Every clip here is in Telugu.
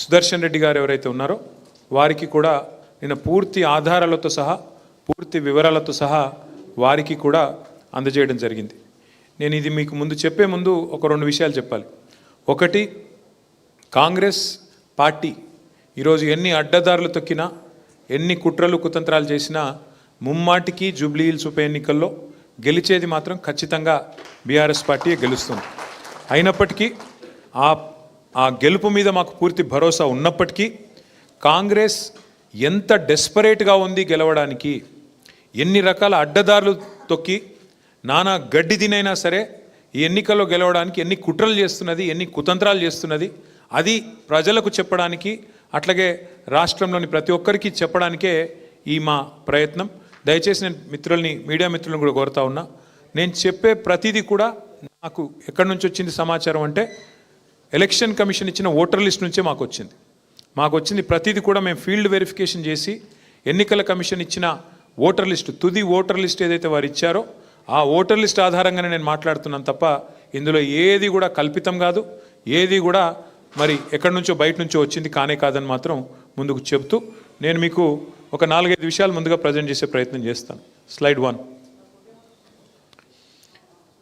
సుదర్శన్ రెడ్డి గారు ఎవరైతే ఉన్నారో వారికి కూడా నిన్న పూర్తి ఆధారాలతో సహా పూర్తి వివరాలతో సహా వారికి కూడా అందజేయడం జరిగింది. నేను ఇది మీకు ముందు చెప్పే ముందు ఒక రెండు విషయాలు చెప్పాలి. ఒకటి, కాంగ్రెస్ పార్టీ ఈరోజు ఎన్ని అడ్డదారులు తొక్కినా ఎన్ని కుట్రలు కుతంత్రాలు చేసినా ముమ్మాటికి జూబ్లీ హిల్స్ ఉప ఎన్నికల్లో గెలిచేది మాత్రం ఖచ్చితంగా బీఆర్ఎస్ పార్టీ గెలుస్తుంది. అయినప్పటికీ ఆ గెలుపు మీద మాకు పూర్తి భరోసా ఉన్నప్పటికీ కాంగ్రెస్ ఎంత డెస్పరేట్గా ఉంది గెలవడానికి, ఎన్ని రకాల అడ్డదారులు తొక్కి నానా గడ్డి తినైనా సరే ఈ ఎన్నికల్లో గెలవడానికి ఎన్ని కుట్రలు చేస్తున్నది, ఎన్ని కుతంత్రాలు చేస్తున్నది, అది ప్రజలకు చెప్పడానికి అట్లాగే రాష్ట్రంలోని ప్రతి ఒక్కరికి చెప్పడానికే ఈ మా ప్రయత్నం. దయచేసి నేను మీడియా మిత్రులను కూడా కోరుతా ఉన్నా, నేను చెప్పే ప్రతిదీ కూడా నాకు ఎక్కడి నుంచి వచ్చింది సమాచారం అంటే ఎలక్షన్ కమిషన్ ఇచ్చిన ఓటర్ లిస్ట్ నుంచే మాకు వచ్చింది. ప్రతిదీ కూడా మేము ఫీల్డ్ వెరిఫికేషన్ చేసి ఎన్నికల కమిషన్ ఇచ్చిన ఓటర్ లిస్టు, తుది ఓటర్ లిస్ట్ ఏదైతే వారు ఇచ్చారో ఆ ఓటర్ లిస్ట్ ఆధారంగానే నేను మాట్లాడుతున్నాను తప్ప ఇందులో ఏది కూడా కల్పితం కాదు, ఏది కూడా మరి ఎక్కడి నుంచో బయట నుంచో వచ్చింది కానే కాదని మాత్రం ముందుకు చెప్తూ నేను మీకు ఒక 4-5 విషయాలు ముందుగా ప్రజెంట్ చేసే ప్రయత్నం చేస్తాను. స్లైడ్ 1.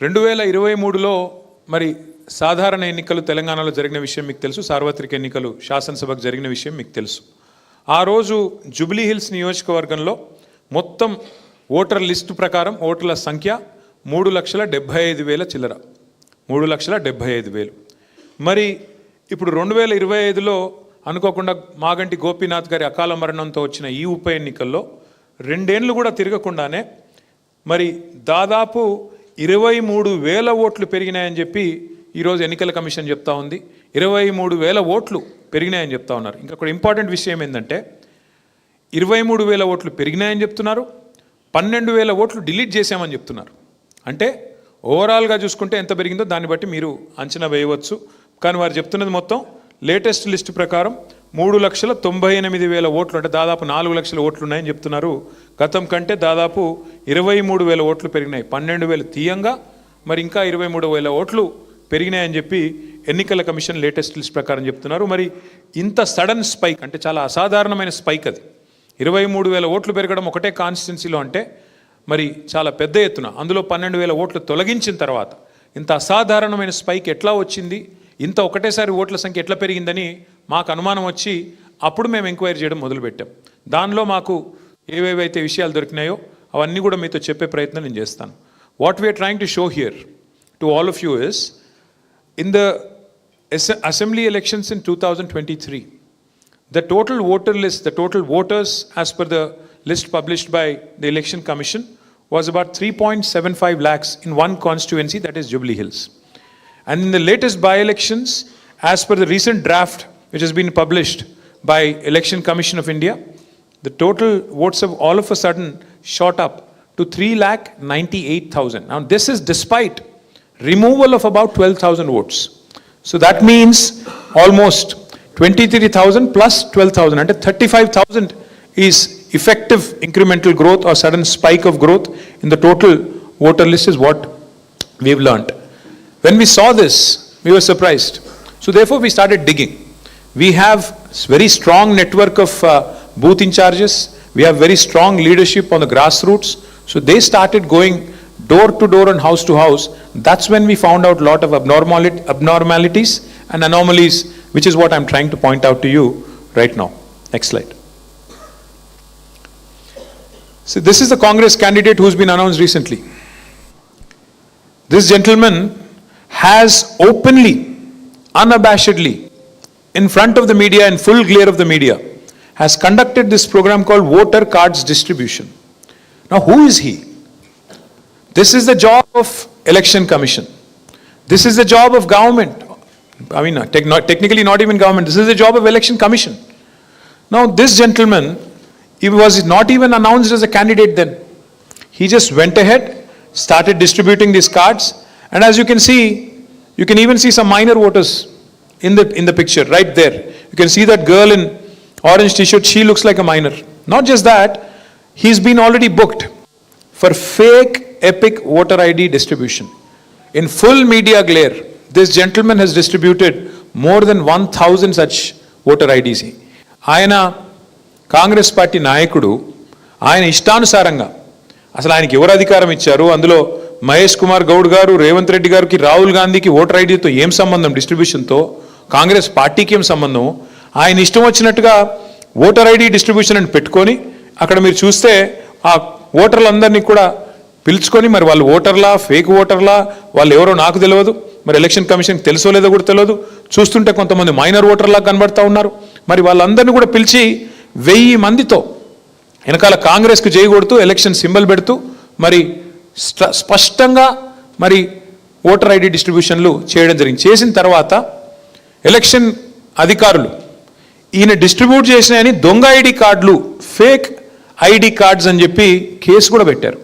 2023లో మరి సాధారణ ఎన్నికలు తెలంగాణలో జరిగిన విషయం మీకు తెలుసు, సార్వత్రిక ఎన్నికలు శాసనసభకు జరిగిన విషయం మీకు తెలుసు. ఆ రోజు జూబ్లీ హిల్స్ నియోజకవర్గంలో మొత్తం ఓటర్ లిస్టు ప్రకారం ఓటర్ల సంఖ్య 3,75,000 చిల్లర, 3,75,000. మరి ఇప్పుడు 2025లో అనుకోకుండా మాగంటి గోపీనాథ్ గారి అకాల మరణంతో వచ్చిన ఈ ఉప ఎన్నికల్లో 2 ఏళ్ళు కూడా తిరగకుండానే మరి దాదాపు 23,000 ఓట్లు పెరిగినాయని చెప్పి ఈరోజు ఎన్నికల కమిషన్ చెప్తా ఉంది. 23,000 ఓట్లు పెరిగినాయని చెప్తా ఉన్నారు. ఇంకొక ఇంపార్టెంట్ విషయం ఏంటంటే 23,000 ఓట్లు పెరిగినాయని చెప్తున్నారు, 12,000 ఓట్లు డిలీట్ చేసామని చెప్తున్నారు. అంటే ఓవరాల్గా చూసుకుంటే ఎంత పెరిగిందో దాన్ని బట్టి మీరు అంచనా వేయవచ్చు. కానీ వారు చెప్తున్నది మొత్తం లేటెస్ట్ లిస్ట్ ప్రకారం 3,98,000 ఓట్లు, అంటే దాదాపు 4 లక్షల ఓట్లు ఉన్నాయని చెప్తున్నారు. గతం కంటే దాదాపు 23,000 ఓట్లు పెరిగినాయి. 12,000 తీయంగా మరి ఇంకా 23,000 ఓట్లు పెరిగినాయని చెప్పి ఎన్నికల కమిషన్ లేటెస్ట్ లిస్ట్ ప్రకారం చెప్తున్నారు. మరి ఇంత సడన్ స్పైక్ అంటే చాలా అసాధారణమైన స్పైక్ అది. 23,000 ఓట్లు పెరగడం ఒకటే కాన్స్టిట్యున్సీలో అంటే మరి చాలా పెద్ద ఎత్తున, అందులో 12,000 ఓట్లు తొలగించిన తర్వాత ఇంత అసాధారణమైన స్పైక్ ఎట్లా వచ్చింది, ఇంత ఒకటేసారి ఓట్ల సంఖ్య ఎట్లా పెరిగిందని మాకు అనుమానం వచ్చి అప్పుడు మేము ఎంక్వైరీ చేయడం మొదలుపెట్టాం. దానిలో మాకు ఏవేవైతే విషయాలు దొరికినాయో అవన్నీ కూడా మీతో చెప్పే ప్రయత్నం నేను చేస్తాను. What we're trying to show here to all of you is, in the assembly elections in 2023, the total voter list, the total voters as per the list published by the Election Commission was about 3.75 lakhs in one constituency, that is Jubilee Hills. And in the latest by-elections, as per the recent draft which has been published by Election Commission of India, the total votes have all of a sudden shot up to 3,98,000. Now this is despite removal of about 12,000 votes. So that means almost 23,000 plus 12,000, and 35,000 is effective incremental growth or sudden spike of growth in the total voter list is what we've learned. When we saw this, we were surprised. So therefore we started digging. We have very strong network of booth in charges. We have very strong leadership on the grassroots. So they started going door to door and house to house. That's when we found out a lot of abnormalities and anomalies, which is what I'm trying to point out to you right now. Next slide. So this is the Congress candidate who's been announced recently. This gentleman has openly, unabashedly, in front of the media, in full glare of the media, has conducted this program called Voter Cards Distribution. Now who is he? This is the job of Election Commission. This is the job of government. I mean, technically not even government. This is the job of Election Commission. Now this gentleman, he was not even announced as a candidate then. He just went ahead, started distributing these cards, and as you can see, you can even see some minor voters in the picture right there. You can see that girl in orange t-shirt, she looks like a minor. Not just that, he's been already booked for fake epic voter ID distribution. In full media glare, this gentleman has distributed more than 1,000 such voter IDC. ఆయన కాంగ్రెస్ పార్టీ నాయకుడు, ఆయన ఇష్టానుసారంగా అసలు ఆయనకి ఎవరు అధికారం ఇచ్చారు, అందులో మహేష్ కుమార్ గౌడ్ గారు, రేవంత్ రెడ్డి గారికి, రాహుల్ గాంధీకి ఓటర్ ఐడీతో ఏం సంబంధం, డిస్ట్రిబ్యూషన్తో కాంగ్రెస్ పార్టీకి ఏం సంబంధం, ఆయన ఇష్టం వచ్చినట్టుగా ఓటర్ ఐడి డిస్ట్రిబ్యూషన్ అని పెట్టుకొని అక్కడ మీరు చూస్తే ఆ ఓటర్లందరినీ కూడా పిలుచుకొని, మరి వాళ్ళు ఓటర్లా ఫేక్ ఓటర్లా వాళ్ళు ఎవరో నాకు తెలియదు, మరి ఎలక్షన్ కమిషన్కి తెలుసో లేదో కూడా తెలియదు, చూస్తుంటే కొంతమంది మైనర్ ఓటర్లా కనబడతా ఉన్నారు. మరి వాళ్ళందరినీ కూడా పిలిచి 1000 మందితో వెనకాల కాంగ్రెస్కి జై కొడుతూ ఎలక్షన్ సింబల్ పెడుతూ మరి స్పష్టంగా మరి ఓటర్ ఐడి డిస్ట్రిబ్యూషన్లు చేయడం జరిగింది. చేసిన తర్వాత ఎలక్షన్ అధికారులు ఈయన డిస్ట్రిబ్యూట్ చేసినాయని దొంగ ఐడి కార్డులు, ఫేక్ ఐడి కార్డ్స్ అని చెప్పి కేసు కూడా పెట్టారు.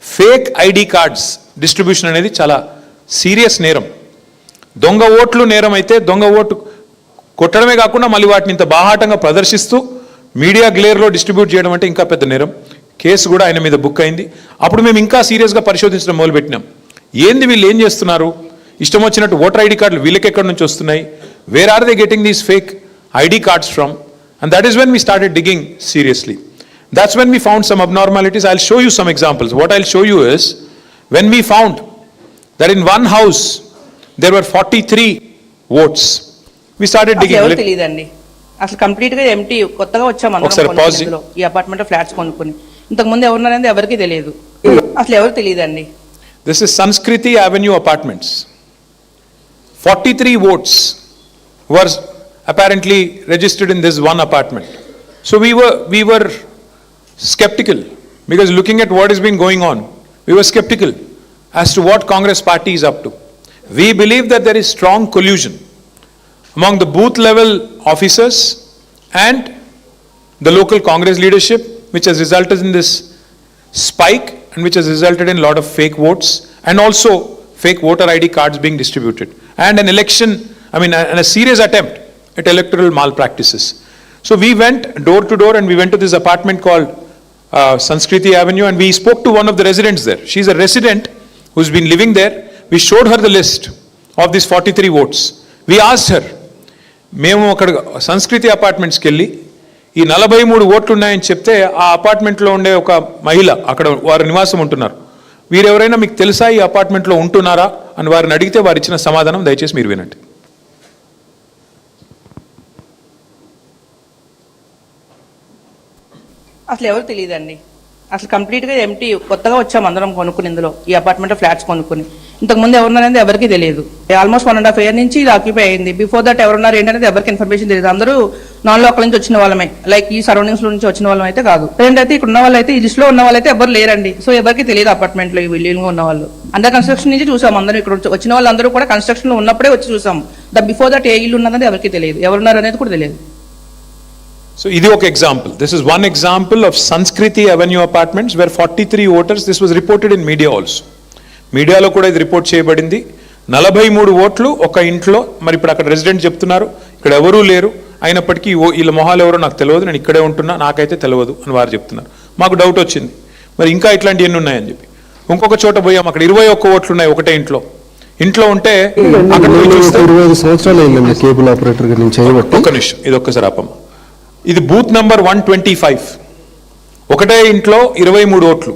ఫేక్ ఐడి కార్డ్స్ డిస్ట్రిబ్యూషన్ అనేది చాలా సీరియస్ నేరం. దొంగ ఓట్లు నేరం అయితే దొంగ ఓటు కొట్టడమే కాకుండా మళ్ళీ వాటిని ఇంత బాహాటంగా ప్రదర్శిస్తూ మీడియా గ్లేర్లో డిస్ట్రిబ్యూట్ చేయడం అంటే ఇంకా పెద్ద నేరం. కేసు కూడా ఆయన మీద బుక్ అయింది. అప్పుడు మేము ఇంకా సీరియస్గా పరిశోధించడం మొదలుపెట్టినాం. ఏంది వీళ్ళు ఏం చేస్తున్నారు, ఇష్టం వచ్చినట్టు ఓటర్ ఐడి కార్డులు వీళ్ళకి ఎక్కడి నుంచి వస్తున్నాయి, where are they getting these fake ID cards from, and that is when we started digging seriously. That's when we found some abnormalities. I'll show you some examples. What I'll show you is, when we found that in one house there were 43 votes, we started digging. ఎవరు తెలియదండి, అసలు కంప్లీట్ గా ఎంటీ, కొత్తగా వచ్చాం అందరం ఈ అపార్ట్మెంట్ ఫ్లాట్స్ కొనుక్కొని. ఇంతకు ముందు ఎవరున్నారనేది ఎవరికి తెలియదు, అసలు ఎవరు తెలియదండి. This is Sanskriti Avenue Apartments. 43 votes were apparently registered in this one apartment. So we were skeptical, because looking at what has been going on, we were skeptical as to what Congress party is up to. We believe that there is strong collusion among the booth level officers and the local Congress leadership, which has resulted in this spike and which has resulted in a lot of fake votes and also fake voter ID cards being distributed, and an election, and a serious attempt at electoral malpractices. So we went door to door and we went to this apartment called Sanskriti Avenue, and we spoke to one of the residents there. She's a resident who's been living there. We showed her the list of these 43 votes. We asked her, మేము అక్కడ సంస్కృతి అపార్ట్మెంట్స్కి వెళ్ళి ఈ 43 ఓట్లు ఉన్నాయని చెప్తే ఆ అపార్ట్మెంట్లో ఉండే ఒక మహిళ, అక్కడ వారు నివాసం ఉంటున్నారు, వీరెవరైనా మీకు తెలుసా ఈ అపార్ట్మెంట్లో ఉంటున్నారా అని వారిని అడిగితే వారు ఇచ్చిన సమాధానం దయచేసి మీరు వినండి. అసలు ఎవరు తెలియదండి, అసలు కంప్లీట్ గా ఎంటీ, కొత్తగా వచ్చాం అందరం కొనుక్కుని ఇందులో ఈ అపార్ట్మెంట్ ఫ్లాట్స్ కొనుక్కుని. ఇంతకు ముందు ఎవరున్నారనేది ఎవరికి తెలియదు. ఆల్మోస్ట్ 1.5 year నుంచి ఇది ఆక్యుపై అయింది. బిఫోర్ దట్ ఎవరున్నారు ఏంటనేది ఎవరికి ఇన్ఫర్మేషన్ తెలియదు. అందరూ నాన్ లోకల్ నుంచి వచ్చిన వాళ్ళమే, లైక్ ఈ సరౌండింగ్స్ నుంచి వచ్చిన వాళ్ళం అయితే కాదు. ఏంటంటే ఇక్కడ ఉన్న వాళ్ళు అయితే, ఈ లిస్ట్ లో ఉన్న వాళ్ళు అయితే ఎవరు లేరండి. సో ఎవరికి తెలియదు అపార్ట్మెంట్ లో ఈ బిల్డింగ్ ఉన్న వాళ్ళు. అండర్ కన్స్ట్రక్షన్ నుంచి చూసాం అందరూ, ఇక్కడ వచ్చిన వాళ్ళందరూ కూడా కన్స్ట్రక్షన్ లో ఉన్నప్పుడే వచ్చి చూసాం. బిఫోర్ దట్ ఏ ఇల్లు ఉన్నదని ఎవరికి తెలియదు, ఎవరున్నారు అనేది కూడా తెలియదు. So, ఇది ఒక example. This is one example of Sanskriti Avenue Apartments where 43 voters, this was reported in media also. మీడియాలో కూడా ఇది రిపోర్ట్ చేయబడింది. 43 ఓట్లు ఒక ఇంట్లో. మరి ఇప్పుడు అక్కడ రెసిడెంట్ చెప్తున్నారు ఇక్కడ ఎవరూ లేరు, అయినప్పటికీ వీళ్ళ మొహాలు ఎవరో నాకు తెలియదు, నేను ఇక్కడే ఉంటున్నా, నాకైతే తెలియదు అని వారు చెప్తున్నారు. మాకు డౌట్ వచ్చింది, మరి ఇంకా ఇట్లాంటి ఎన్ని ఉన్నాయని చెప్పి ఇంకొక చోట పోయాం. అక్కడ 21 ఓట్లు ఉన్నాయి ఒకటే ఇంట్లో ఉంటే అక్కడ 25 సంవత్సరాలు అయిందండి కేబుల్ ఆపరేటర్ గా నేను చేయబట్టి. ఒక్క నిమిషం, ఇది ఒక్కసారి ఆపమ్మ. ఇది బూత్ నంబర్ 125, ఒకటే ఇంట్లో 23 ఓట్లు.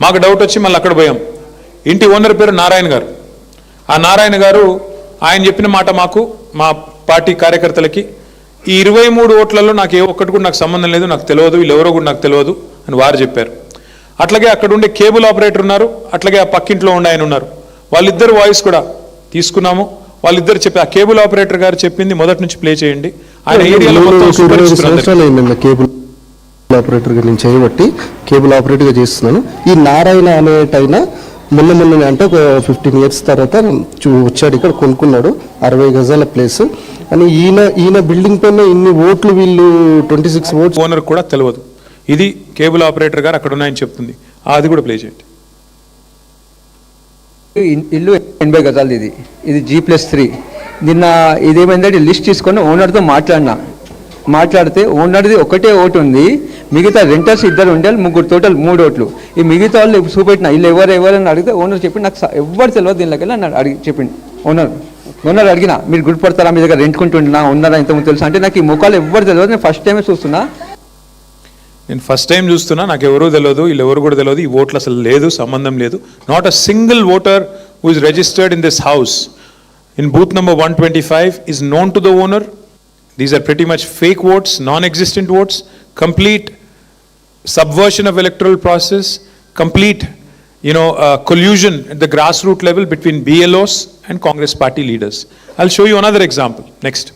మాకు డౌట్ వచ్చి మళ్ళీ అక్కడ పోయాం. ఇంటి ఓనర్ పేరు నారాయణ గారు. ఆ నారాయణ గారు ఆయన చెప్పిన మాట మాకు, మా పార్టీ కార్యకర్తలకి, ఈ 23 ఓట్లలో నాకు ఏ ఒక్కటి కూడా నాకు సంబంధం లేదు, నాకు తెలియదు, వీళ్ళు ఎవరో కూడా నాకు తెలియదు అని వారు చెప్పారు. అట్లాగే అక్కడ ఉండే కేబుల్ ఆపరేటర్ ఉన్నారు, అట్లాగే ఆ పక్కింట్లో ఉండే ఆయన ఉన్నారు. వాళ్ళిద్దరు వాయిస్ కూడా తీసుకున్నాము. వాళ్ళిద్దరు చెప్పి, ఆ కేబుల్ ఆపరేటర్ గారు చెప్పింది మొదటి నుంచి ప్లే చేయండి. ఆయన ఏరియాలో కేబుల్ ఆపరేటర్ గా నేను చేయబట్టి కేబుల్ ఆపరేటర్ గా చేస్తున్నాను. ఈ నారాయణ అనేటైనా మొన్న అంటే ఒక 15 years తర్వాత వచ్చాడు, ఇక్కడ కొనుక్కున్నాడు 60 గజాల ప్లేస్ అని. ఈయన బిల్డింగ్ పైన ఇన్ని ఓట్లు, వీళ్ళు 26 ఓట్స్. ఓనర్ కూడా తెలియదు. ఇది కేబుల్ ఆపరేటర్ గారు అక్కడ ఉన్నాయని చెప్తుంది. అది కూడా ప్లే చేయండి. ఇల్లు 80 గజాలు, ఇది G+3. నిన్న ఇదేమైందంటే లిస్ట్ తీసుకొని ఓనర్తో మాట్లాడితే ఓనర్ది ఒకటే ఓటు ఉంది, మిగతా రెంటర్స్ 2 ఉండాలి, 3 టోటల్ 3 ఓట్లు. ఈ మిగతా వాళ్ళు చూపెట్టిన ఇల్లు ఎవరని అడిగితే ఓనర్ చెప్పి నాకు ఎవరు తెలియదు దీనిలోకి వెళ్ళి అడిగి చెప్పింది ఓనర్. మొన్న అడిగిన మీరు గుర్తుపడతారా, మీ దగ్గర రెంట్కుంటున్నా ఉన్నారా ఇంతకుముందు తెలుసా అంటే నాకు ఈ ముఖాలు ఎవ్వరు తెలియదు, నేను ఫస్ట్ టైమే చూస్తున్నా. నేను ఫస్ట్ టైం చూస్తున్నా, నాకు ఎవరూ తెలియదు, వీళ్ళు ఎవరు కూడా తెలియదు, ఈ ఓట్లు అసలు లేదు, సంబంధం లేదు. Not a single voter who is registered in this house in booth number 125 is known to the owner. These are pretty much fake votes, non-existent votes, complete subversion of electoral process, complete collusion at the grassroots level between BLOs and Congress party leaders. I'll show you another example. Next.